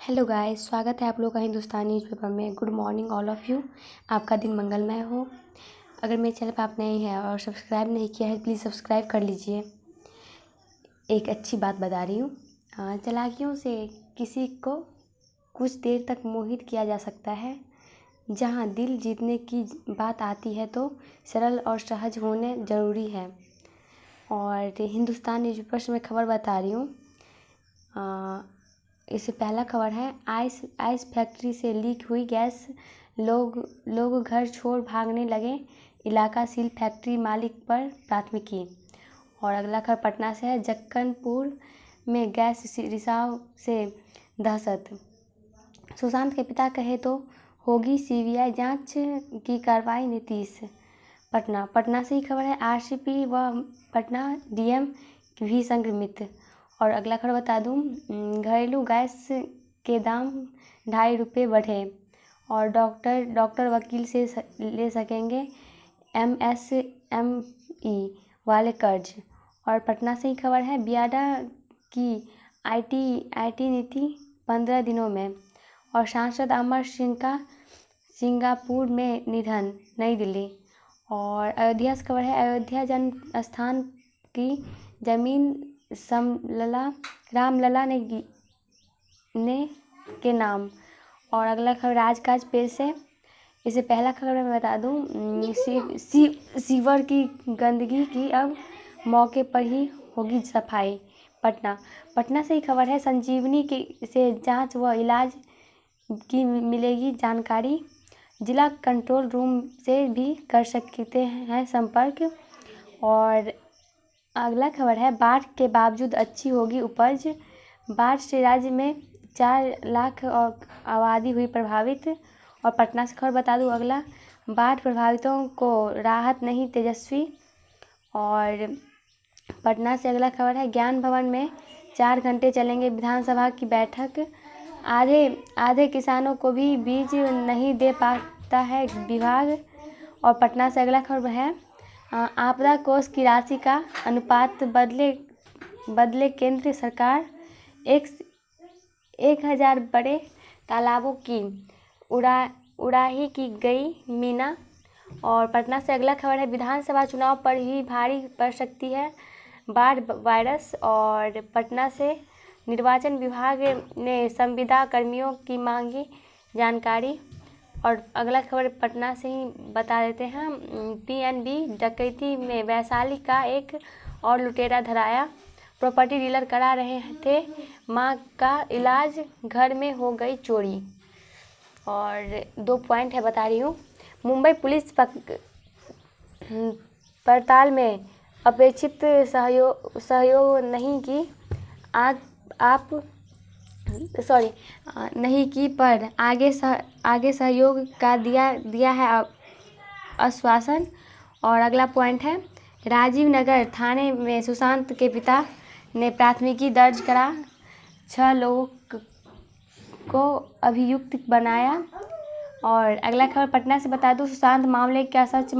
Hello guys, स्वागत है आप लोग का हिंदुस्तानी न्यूज़पेपर में। Good morning all of you. आपका दिन मंगलमय हो। अगर मेरे चैनल पर आप नए हैं और सब्सक्राइब नहीं किया है, प्लीज़ सब्सक्राइब कर लीजिए। एक अच्छी बात बता रही हूँ। चालाकियों से किसी को कुछ देर तक मोहित किया जा सकता है। जहाँ दिल जीतने की बात आती है तो सरल और सहज होने ज़रूरी है। और हिंदुस्तान न्यूज़पेपर से मैं खबर बता रही हूँ। इससे पहला खबर है, आइस फैक्ट्री से लीक हुई गैस, लोग घर छोड़ भागने लगे, इलाका सील, फैक्ट्री मालिक पर प्राथमिकी। और अगला खबर पटना से है, जक्कनपुर में गैस रिसाव से दहशत। सुशांत के पिता कहे तो होगी सीबीआई जांच की कार्रवाई, नीतीश। पटना से ही खबर है, आरसीपी व पटना डीएम भी संक्रमित। और अगला खबर बता दूं, घरेलू गैस के दाम 2.5 रुपये बढ़े और डॉक्टर वकील से ले सकेंगे एमएसएमई वाले कर्ज। और पटना से ही खबर है, बियाडा की आईटी नीति 15 दिनों में। और सांसद अमर सिंह का सिंगापुर में निधन, नई दिल्ली। और अयोध्या से खबर है, अयोध्या जन्म स्थान की जमीन रामलला ने के नाम। और अगला खबर राजकाज पेज से। इससे पहला खबर मैं बता दूं, सीवर की गंदगी की अब मौके पर ही होगी सफाई। पटना से ही खबर है, संजीवनी से जांच व इलाज की मिलेगी जानकारी, जिला कंट्रोल रूम से भी कर सकते हैं संपर्क। और अगला खबर है, बाढ़ के बावजूद अच्छी होगी उपज, बाढ़ से राज्य में 4 लाख और आबादी हुई प्रभावित। और पटना से खबर बता दूं, अगला, बाढ़ प्रभावितों को राहत नहीं, तेजस्वी। और पटना से अगला खबर है, ज्ञान भवन में 4 घंटे चलेंगे विधानसभा की बैठक, आधे किसानों को भी बीज नहीं दे पाता है विभाग। और पटना से अगला खबर है, आपदा कोष की राशि का अनुपात बदले केंद्र सरकार, 1000 बड़े तालाबों की उड़ाही की गई मीना। और पटना से अगला खबर है, विधानसभा चुनाव पर ही भारी पड़ सकती है बाढ़ वायरस। और पटना से निर्वाचन विभाग ने संविदा कर्मियों की मांगी जानकारी। और अगला खबर पटना से ही बता देते हैं, पीएनबी डकैती में वैशाली का एक और लुटेरा धराया, प्रॉपर्टी डीलर करा रहे थे मां का इलाज, घर में हो गई चोरी। और 2 पॉइंट है बता रही हूँ, मुंबई पुलिस पड़ताल में अपेक्षित सहयोग नहीं की नहीं की पर आगे सहयोग का दिया है आश्वासन। और अगला पॉइंट है, राजीव नगर थाने में सुशांत के पिता ने प्राथमिकी दर्ज करा, 6 लोगों को अभियुक्त बनाया। और अगला खबर पटना से बता दूं, सुशांत मामले का सच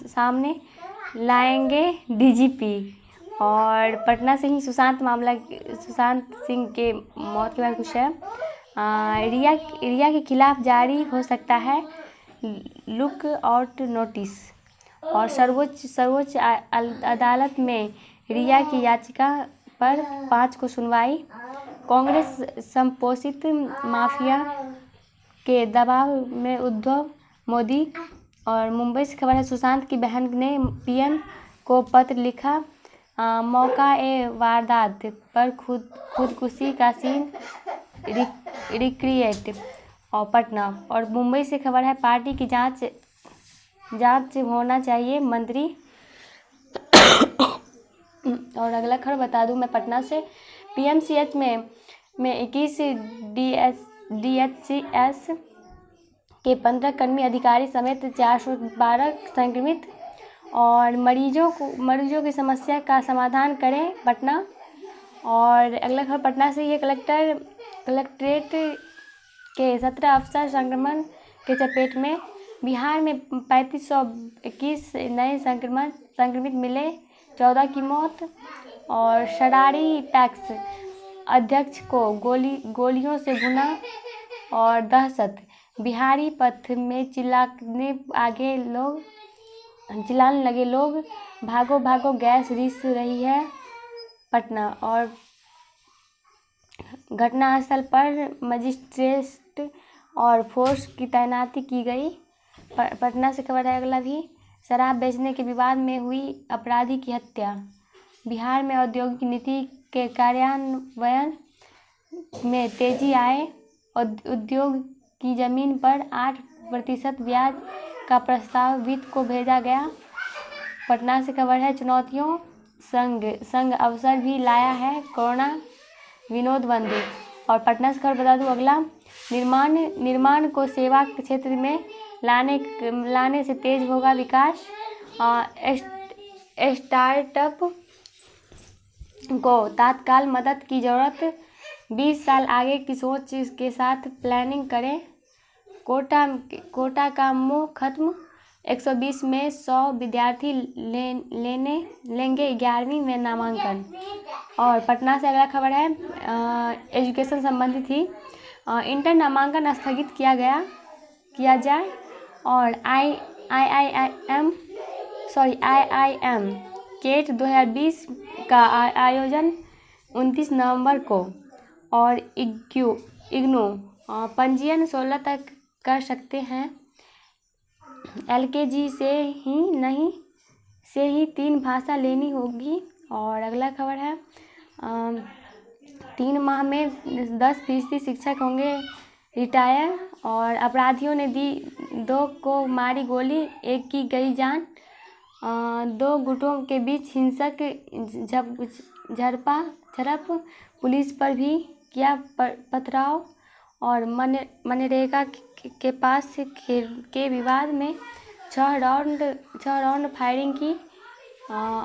सामने लाएंगे डीजीपी। और पटना से ही सुशांत सिंह के मौत के बाद कुछ है, रिया के खिलाफ जारी हो सकता है लुक आउट नोटिस। और सर्वोच्च अदालत में रिया की याचिका पर 5 को सुनवाई, कांग्रेस संपोषित माफिया के दबाव में उद्धव मोदी। और मुंबई से खबर है, सुशांत की बहन ने पीएम को पत्र लिखा, मौका ए वारदात पर खुदकुशी का सीन रिक्रिएट। और पटना और मुंबई से खबर है, पार्टी की जांच होना चाहिए मंत्री। और अगला खबर बता दूं मैं पटना से, पीएमसीएच में 21 डीएचसीएस के 15 कर्मी अधिकारी समेत 412 संक्रमित। और मरीजों की समस्या का समाधान करें पटना। और अगला खबर पटना से, ये कलेक्ट्रेट के 17 अफसर संक्रमण के चपेट में, बिहार में 3521 नए संक्रमित मिले, 14 की मौत। और शरारी पैक्स अध्यक्ष को गोलियों से भुना और दहशत। बिहारी पथ में चिल्लाने लगे लोग, भागो भागो गैस रिस रही है पटना। और घटनास्थल पर मजिस्ट्रेट और फोर्स की तैनाती की गई। पटना से खबर है अगला भी। शराब बेचने के विवाद में हुई अपराधी की हत्या। बिहार में औद्योगिक नीति के कार्यान्वयन में तेजी आए। उद्योग की जमीन पर 8% ब्याज का प्रस्ताव वित्त को भेजा गया। पटना से खबर है चुनौतियों संग अवसर भी लाया है कोरोना विनोद बंदी। और पटना से खबर बता दूं अगला, निर्माण को सेवा के क्षेत्र में लाने से तेज होगा विकास। स्टार्टअप को तत्काल मदद की ज़रूरत। 20 साल आगे की सोच के साथ प्लानिंग करें। कोटा का मोह खत्म। 120 में 100 विद्यार्थी लेंगे 11वीं में नामांकन। और पटना से अगला खबर है एजुकेशन संबंधी थी। इंटर नामांकन स्थगित किया जाए। और IIM केट 2020 का आयोजन 29 नवंबर को। और इग्नू पंजीयन 16 तक कर सकते हैं। LKG से ही 3 भाषा लेनी होगी। और अगला खबर है 3 माह में 10% शिक्षक होंगे रिटायर। और अपराधियों ने दी 2 को मारी गोली, 1 की गई जान। 2 गुटों के बीच हिंसक झड़प, पुलिस पर भी किया पथराव। और मनरेगा के पास के विवाद में 6 राउंड फायरिंग की।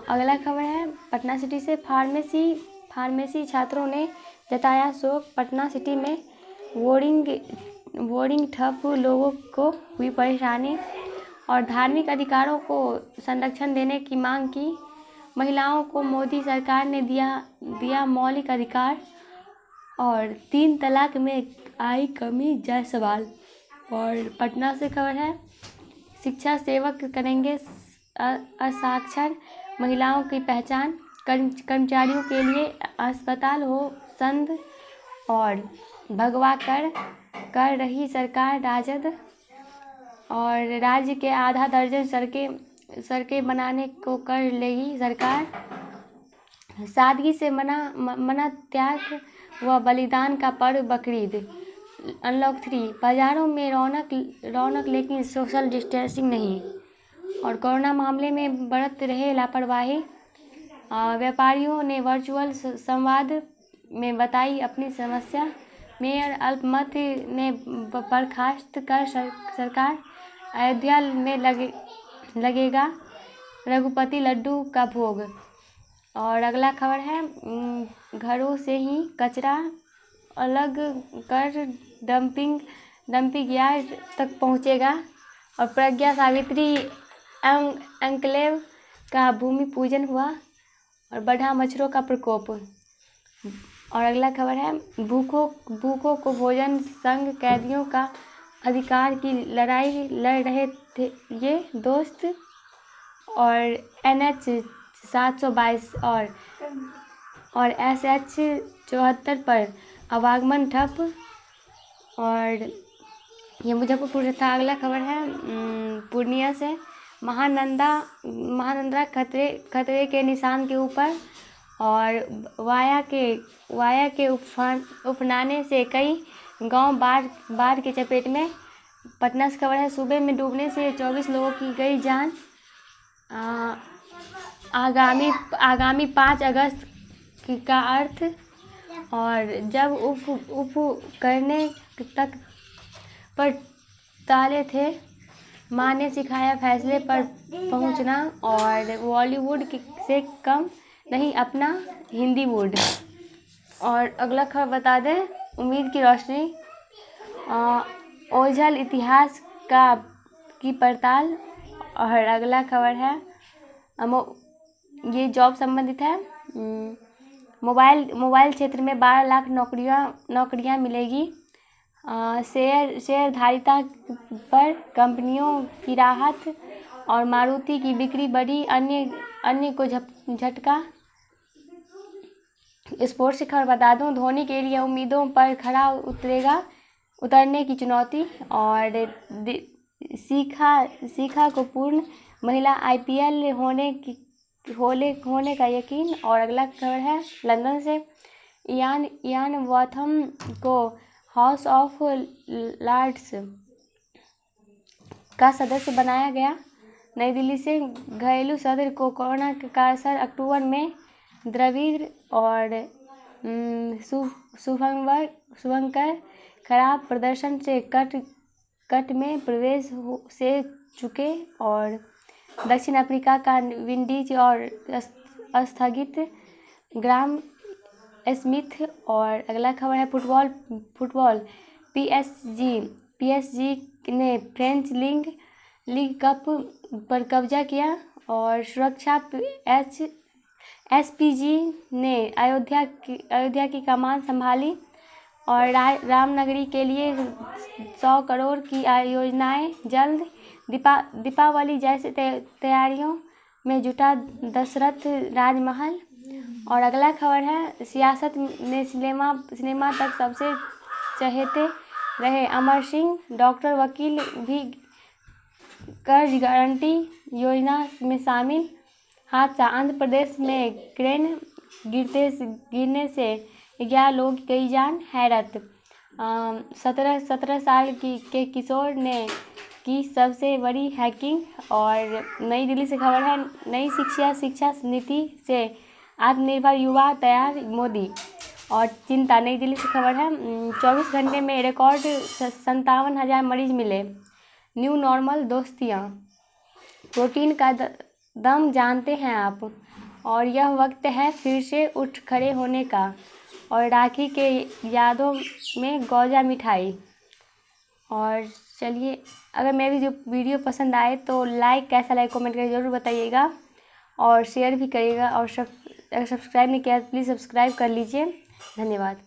अगला खबर है पटना सिटी से फार्मेसी छात्रों ने जताया शोक। पटना सिटी में बोर्डिंग ठप, लोगों को हुई परेशानी। और धार्मिक अधिकारों को संरक्षण देने की मांग की। महिलाओं को मोदी सरकार ने दिया मौलिक अधिकार। और 3 तलाक में आई कमी जायसवाल। और पटना से खबर है शिक्षा सेवक करेंगे असाक्षर महिलाओं की पहचान। कर्मचारियों के लिए अस्पताल हो संद। और भगवा कर रही सरकार राजद। और राज्य के आधा दर्जन सड़कें बनाने को कर लेगी सरकार। सादगी से मना त्याग व बलिदान का पर्व बकरीद। अनलॉक 3 बाजारों में रौनक लेकिन सोशल डिस्टेंसिंग नहीं। और कोरोना मामले में बरत रहे लापरवाही। व्यापारियों ने वर्चुअल संवाद में बताई अपनी समस्या। मेयर अल्पमत ने बर्खास्त कर सरकार। अयोध्या में लगेगा रघुपति लड्डू का भोग। और अगला खबर है घरों से ही कचरा अलग कर डंपिंग यार्ड तक पहुंचेगा। और प्रज्ञा सावित्री एन्क्लेव का भूमि पूजन हुआ। और बढ़ा मच्छरों का प्रकोप। और अगला खबर है भूखों को भोजन संघ कैदियों का अधिकार की लड़ाई लड़ रहे थे ये दोस्त। और NH 722 और SH 74 पर आवागमन ठप। और ये मुजफ्फरपुर था। अगला खबर है पूर्णिया से महानंदा खतरे के निशान के ऊपर। और वाया के उफनाने से कई गांव बाढ़ की चपेट में। पटना से खबर है सूबे में डूबने से 24 लोगों की गई जान। आगामी 5 अगस्त का अर्थ। और जब उफ करने तक पर ताले थे, माँ ने सिखाया फैसले पर पहुँचना। और बॉलीवुड से कम नहीं अपना हिंदी वुड। और अगला खबर बता दें उम्मीद की रोशनी। ओझल इतिहास की पड़ताल। और अगला खबर है ये जॉब संबंधित है। मोबाइल क्षेत्र में 12 लाख नौकरियां मिलेगी। शेयरधारिता पर कंपनियों की राहत और मारुति की बिक्री बढ़ी, अन्य को झटका। स्पोर्ट्स की खबर बता दूं, धोनी के लिए उम्मीदों पर खरा उतरने की चुनौती। और शिखा को पूर्ण महिला IPL होने का यकीन। और अगला खबर है लंदन से, इयान वॉथम को हाउस ऑफ लॉर्ड्स का सदस्य बनाया गया। नई दिल्ली से, घरेलू सदर को कोरोना का असर, अक्टूबर में द्रविड़ और शुभंकर खराब प्रदर्शन से कट में प्रवेश से चुके। और दक्षिण अफ्रीका का विंडीज और स्थगित ग्राम स्मिथ। और अगला खबर है फुटबॉल PSG ने फ्रेंच लीग कप पर कब्जा किया। और सुरक्षा SPG ने अयोध्या की कमान संभाली। और रामनगरी के लिए 100 करोड़ की योजनाएं जल्द। दीपावली जैसे तैयारियों में जुटा दशरथ राजमहल। और अगला खबर है सियासत में सिनेमा तक सबसे चहेते रहे अमर सिंह, डॉक्टर वकील भी कर्ज गारंटी योजना में शामिल। हादसा, आंध्र प्रदेश में क्रेन गिरने से 11 लोगों की गई जान, हैरत। 17 साल के किशोर ने की सबसे बड़ी हैकिंग। और नई दिल्ली से खबर है, नई शिक्षा नीति से आत्मनिर्भर युवा तैयार, मोदी। और चिंता, नई दिल्ली से खबर है, 24 घंटे में रिकॉर्ड 57,000 मरीज मिले। न्यू नॉर्मल दोस्तियाँ, प्रोटीन का दम जानते हैं आप। और यह वक्त है फिर से उठ खड़े होने का। और राखी के यादों में गौजा मिठाई। और चलिए, अगर मेरी जो वीडियो पसंद आए तो कैसा लगे कमेंट करके ज़रूर बताइएगा। और शेयर भी करिएगा। और अगर सब्सक्राइब नहीं किया तो प्लीज़ सब्सक्राइब कर लीजिए। धन्यवाद।